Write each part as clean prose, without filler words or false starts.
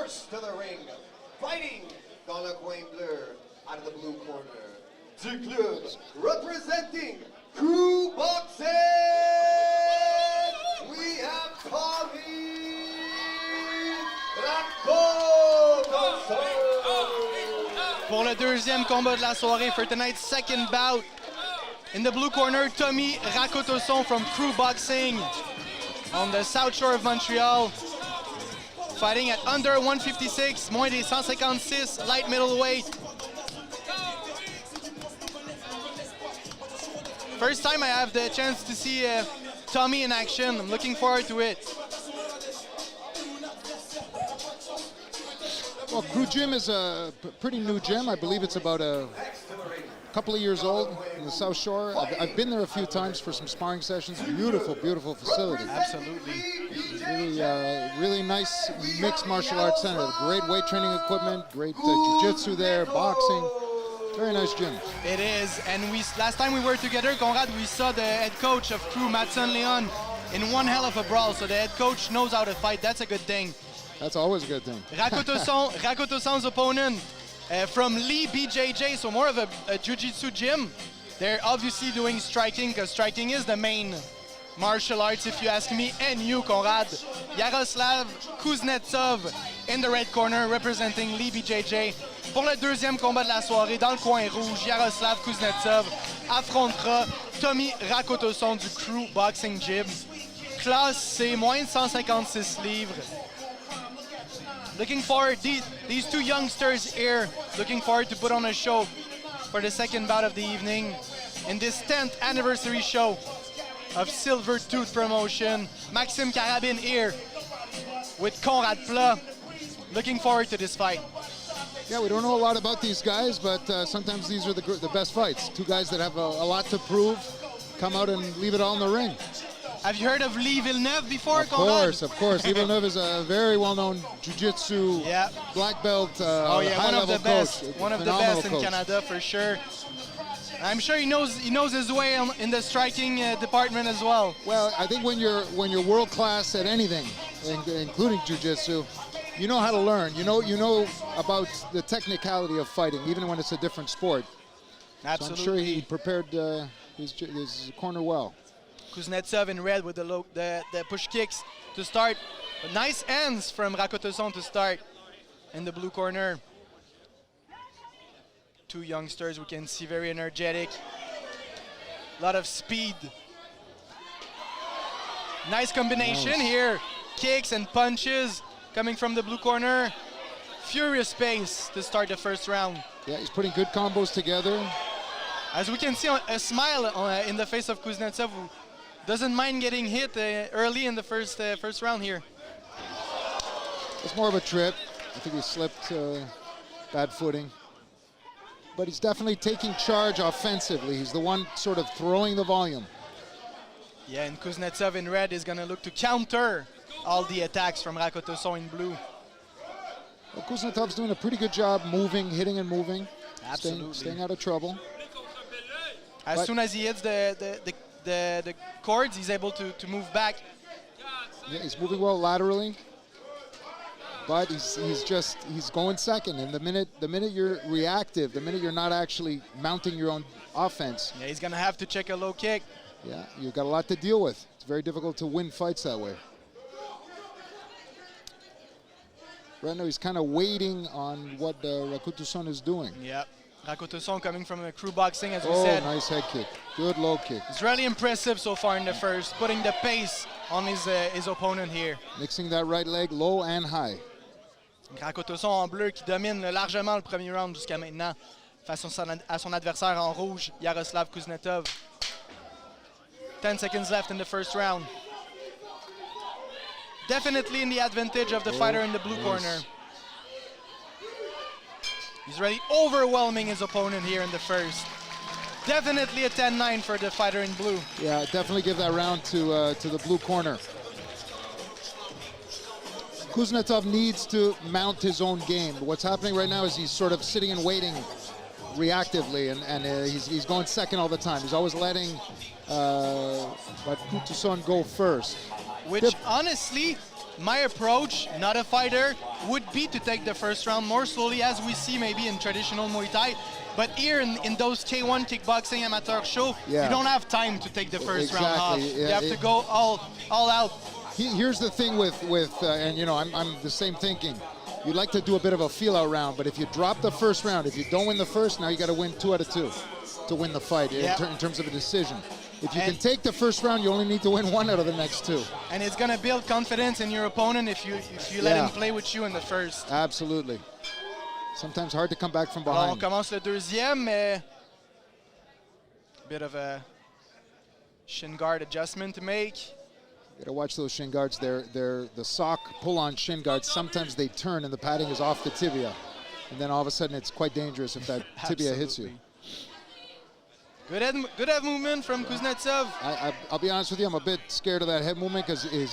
first to the ring, fighting dans le coin bleu, out of the blue corner, du club representing Crew Boxing, we have Tommy Rakotoson. Pour le deuxième combat de la soirée, for tonight's second bout, in the blue corner, Tommy Rakotoson from Crew Boxing on the south shore of Montreal, fighting at under 156, moins des 156, light middleweight. First time I have the chance to see Tommy in action. I'm looking forward to it. Well, Crew Gym is a pretty new gym. I believe it's about a couple of years old in the South Shore. I've been there a few times for some sparring sessions. Beautiful, beautiful facility. Absolutely. Really nice mixed martial arts center. Great weight training equipment, great jiu-jitsu there, boxing. Very nice gym. It is, and last time we were together, Conrad, we saw the head coach of Crew, Mathieu, Leon, in one hell of a brawl. So the head coach knows how to fight. That's a good thing. That's always a good thing. Rakotoson's opponent from Lee BJJ, so more of a jiu-jitsu gym. They're obviously doing striking, because striking is the main martial arts, if you ask me, and you, Conrad. Yaroslav Kouznetov in the red corner, representing Lee BJJ. Pour le deuxième combat de la soirée, dans le coin rouge, Yaroslav Kouznetov affrontera Tommy Rakotoson du Crew Boxing Gym. Classe, c'est moins de 156 livres. Looking forward, these two youngsters here, looking forward to put on a show for the second bout of the evening in this 10th anniversary show of Silvertooth promotion. Maxime Carabine here with Conrad Pla. Looking forward to this fight. Yeah, we don't know a lot about these guys, but sometimes these are the best fights. Two guys that have a lot to prove, come out and leave it all in the ring. Have you heard of Lee Villeneuve before, Conrad? Of course. Lee Villeneuve is a very well-known jiu-jitsu black belt, high-level coach. One of the best in Canada, for sure. I'm sure he knows his way in the striking department as well. Well, I think when you're world class at anything, including jiu-jitsu, you know how to learn. You know about the technicality of fighting, even when it's a different sport. Absolutely. So I'm sure he prepared his corner well. Kuznetsov in red with the push kicks to start. But nice ends from Rakotoson to start in the blue corner. Two youngsters we can see very energetic. A lot of speed. Nice combination here. Kicks and punches coming from the blue corner. Furious pace to start the first round. Yeah, he's putting good combos together. As we can see, a smile in the face of Kuznetsov, who doesn't mind getting hit early in the first round here. It's more of a trip. I think he slipped bad footing. But he's definitely taking charge offensively. He's the one sort of throwing the volume. Yeah, and Kuznetsov in red is going to look to counter all the attacks from Rakotoson in blue. Well, Kuznetov's doing a pretty good job moving, hitting and moving. Absolutely. Staying out of trouble. As soon as he hits the cords, he's able to move back. Yeah, he's moving well laterally, but he's going second. And the minute you're reactive, the minute you're not actually mounting your own offense, yeah, he's gonna have to check a low kick. Yeah, you've got a lot to deal with. It's very difficult to win fights that way. Right now, he's kind of waiting on what Rakotoson is doing. Yeah. Rakotoson coming from the Crew Boxing, as we Oh, said. nice head kick. Good low kick. It's really impressive so far in the first, putting the pace on his opponent here. Mixing that right leg low and high. Rakotoson en bleu qui domine largement le premier round jusqu'à maintenant face à son adversaire en rouge, Yaroslav Kouznetov. 10 seconds left in the first round. Definitely in the advantage of the fighter in the blue corner. He's really overwhelming his opponent here in the first. Definitely a 10-9 for the fighter in blue. Yeah, definitely give that round to the blue corner. Kuznetov needs to mount his own game. What's happening right now is he's sort of sitting and waiting reactively, and he's going second all the time. He's always letting Rakotoson go first. Which honestly my approach, not a fighter, would be to take the first round more slowly, as we see maybe in traditional Muay Thai. But here in those K1 kickboxing amateur show, you don't have time to take the first round off. Yeah, you have to go all out. Here's the thing with and you know, I'm the same thinking. You'd like to do a bit of a feel-out round, but if you drop the first round, if you don't win the first, now you got to win 2 out of 2 to win the fight in terms of a decision. If you can take the first round, you only need to win 1 out of the next 2. And it's gonna build confidence in your opponent if you let him play with you in the first. Absolutely. Sometimes hard to come back from behind. On commence le deuxième, mais bit of a shin guard adjustment to make. You gotta watch those shin guards. They're the sock pull-on shin guards. Sometimes they turn and the padding is off the tibia, and then all of a sudden it's quite dangerous if that tibia hits you. Good head movement from Kouznetov. I'll be honest with you, I'm a bit scared of that head movement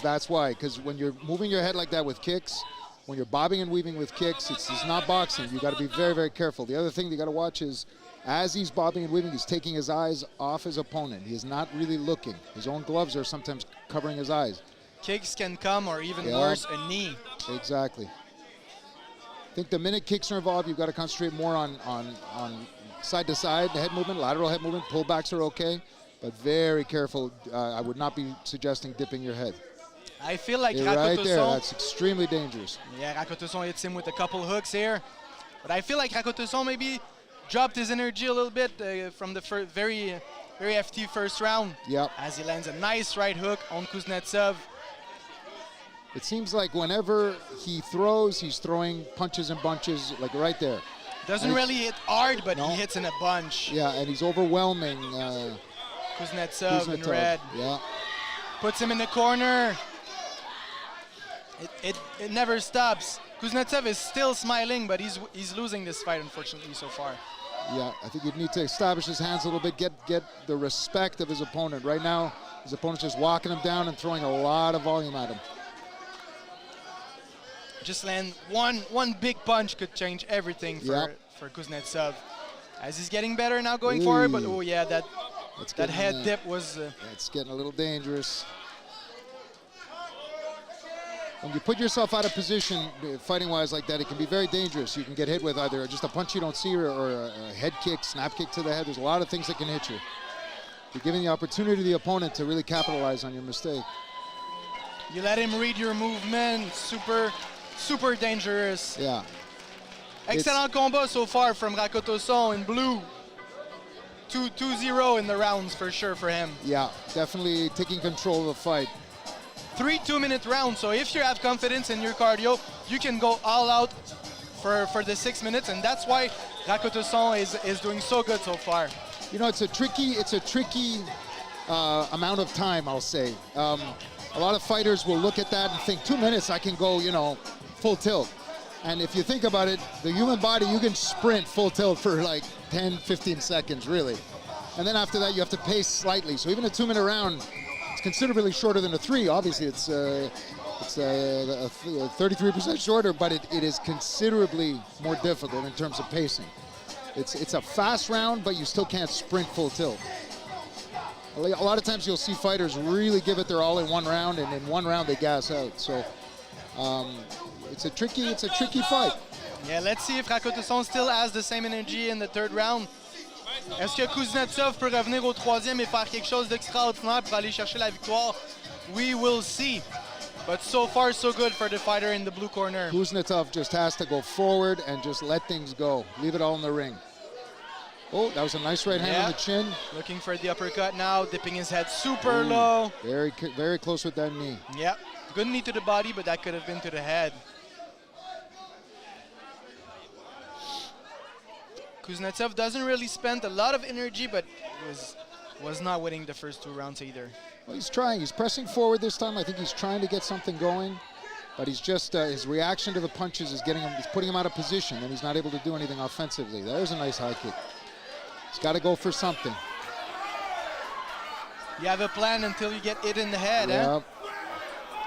that's why. Because when you're moving your head like that with kicks, when you're bobbing and weaving with kicks, it's not boxing. You got to be very, very careful. The other thing you got to watch is, as he's bobbing and weaving, he's taking his eyes off his opponent. He is not really looking. His own gloves are sometimes covering his eyes. Kicks can come, or even worse, a knee. Exactly. I think the minute kicks are involved, you've got to concentrate more on side-to-side head movement, lateral head movement. Pullbacks are okay, but very careful. I would not be suggesting dipping your head. I feel like Rakotoson, right there, Rakotoson, that's extremely dangerous. Yeah, Rakotoson hits him with a couple hooks here. But I feel like Rakotoson maybe dropped his energy a little bit from the very FT first round. Yep. As he lands a nice right hook on Kouznetsov. It seems like whenever he throws, he's throwing punches and bunches, like right there. Doesn't really hit hard, but he hits in a bunch. Yeah, and he's overwhelming Kouznetsov in red. Yeah. Puts him in the corner. It never stops. Kouznetsov is still smiling, but he's losing this fight, unfortunately, so far. Yeah, I think you'd need to establish his hands a little bit, get the respect of his opponent. Right now, his opponent's just walking him down and throwing a lot of volume at him. Just land one big punch could change everything for Kouznetsov. As he's getting better now going forward, but oh yeah, that head dip was... It's getting a little dangerous. When you put yourself out of position, fighting-wise like that, it can be very dangerous. You can get hit with either just a punch you don't see or a head kick, snap kick to the head. There's a lot of things that can hit you. You're giving the opportunity to the opponent to really capitalize on your mistake. You let him read your movement. Super dangerous. Yeah. Excellent combat so far from Rakotoson in blue. 2-0 in the rounds for sure for him. Yeah, definitely taking control of the fight. 3 2-minute rounds, so if you have confidence in your cardio, you can go all out for the 6 minutes, and that's why Rakotoson is doing so good so far. You know, it's a tricky amount of time, I'll say. A lot of fighters will look at that and think, 2 minutes, I can go, you know, full tilt. And if you think about it, the human body, you can sprint full tilt for like 10, 15 seconds, really. And then after that, you have to pace slightly. So even a 2-minute round, it's considerably shorter than a 3. Obviously, it's 33% shorter, but it is considerably more difficult in terms of pacing. It's a fast round, but you still can't sprint full tilt. A lot of times you'll see fighters really give it their all in one round, and in one round they gas out. So it's a tricky fight. Yeah, let's see if Rakotoson still has the same energy in the third round. Est-ce que Kouznetsov peut revenir au troisième et faire quelque chose d'extraordinaire pour aller chercher la victoire? We will see. But so far, so good for the fighter in the blue corner. Kouznetov just has to go forward and just let things go. Leave it all in the ring. Oh, that was a nice right hand on the chin. Looking for the uppercut now, dipping his head super low. Very, very close with that knee. Yeah, good knee to the body, but that could have been to the head. Kouznetsov doesn't really spend a lot of energy, but was not winning the first 2 rounds either. Well, he's trying. He's pressing forward this time. I think he's trying to get something going, but he's just his reaction to the punches is putting him out of position, and he's not able to do anything offensively. There's a nice high kick. He's got to go for something. You have a plan until you get hit in the head, yeah.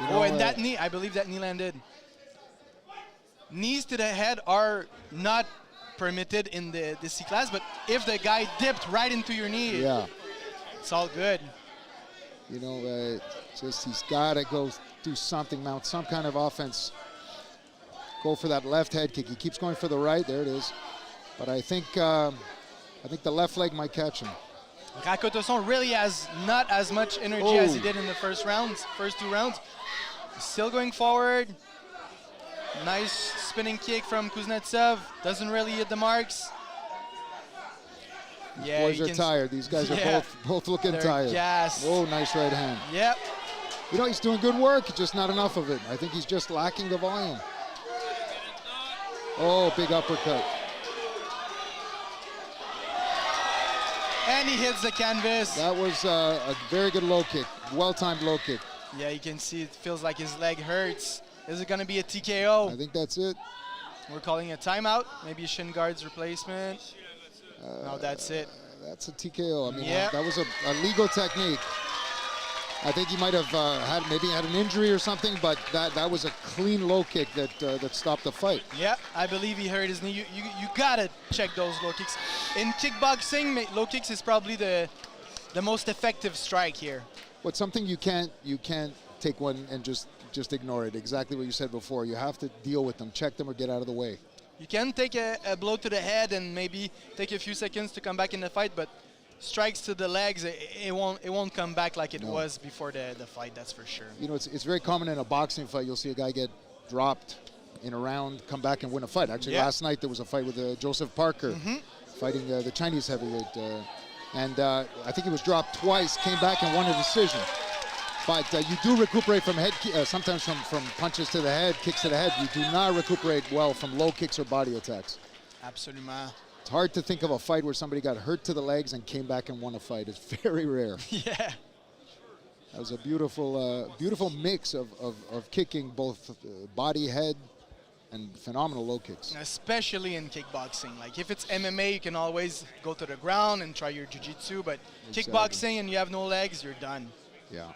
You know, and that knee, I believe that knee landed. Knees to the head are not permitted in the C class, but if the guy dipped right into your knee, it's all good. You know, just he's got to go do something, mount some kind of offense. Go for that left head kick. He keeps going for the right. There it is. But I think the left leg might catch him. Rakotoson really has not as much energy as he did in the first 2 rounds. Still going forward. Nice spinning kick from Kouznetov. Doesn't really hit the marks. Yeah, boys are tired. These guys are both looking tired. Yes. Oh, nice right hand. Yep. You know, he's doing good work, just not enough of it. I think he's just lacking the volume. Oh, big uppercut. And he hits the canvas. That was a very good low kick. Well-timed low kick. Yeah, you can see it feels like his leg hurts. Is it going to be a TKO? I think that's it. We're calling a timeout. Maybe a shin guard's replacement. No, that's it. That's a TKO. I mean, Yeah. that was a legal technique. I think he might have had an injury or something, but that was a clean low kick that stopped the fight. Yeah, I believe he hurt his knee. You gotta check those low kicks. In kickboxing, low kicks is probably the most effective strike here. But something you can't take one and just ignore it. Exactly what you said before. You have to deal with them, check them, or get out of the way. You can take a blow to the head and maybe take a few seconds to come back in the fight, but strikes to the legs, it won't come back like it was before the fight, that's for sure. You know, it's very common in a boxing fight. You'll see a guy get dropped in a round, come back and win a fight. Actually, last night there was a fight with Joseph Parker fighting the Chinese heavyweight. And I think he was dropped twice, came back and won a decision. But you do recuperate from sometimes from punches to the head, kicks to the head. You do not recuperate well from low kicks or body attacks. Absolutely. It's hard to think of a fight where somebody got hurt to the legs and came back and won a fight. It's very rare. Yeah. That was a beautiful mix of kicking, both body, head, and phenomenal low kicks. Especially in kickboxing. Like if it's MMA, you can always go to the ground and try your jiu-jitsu, but kickboxing and you have no legs, you're done. Yeah.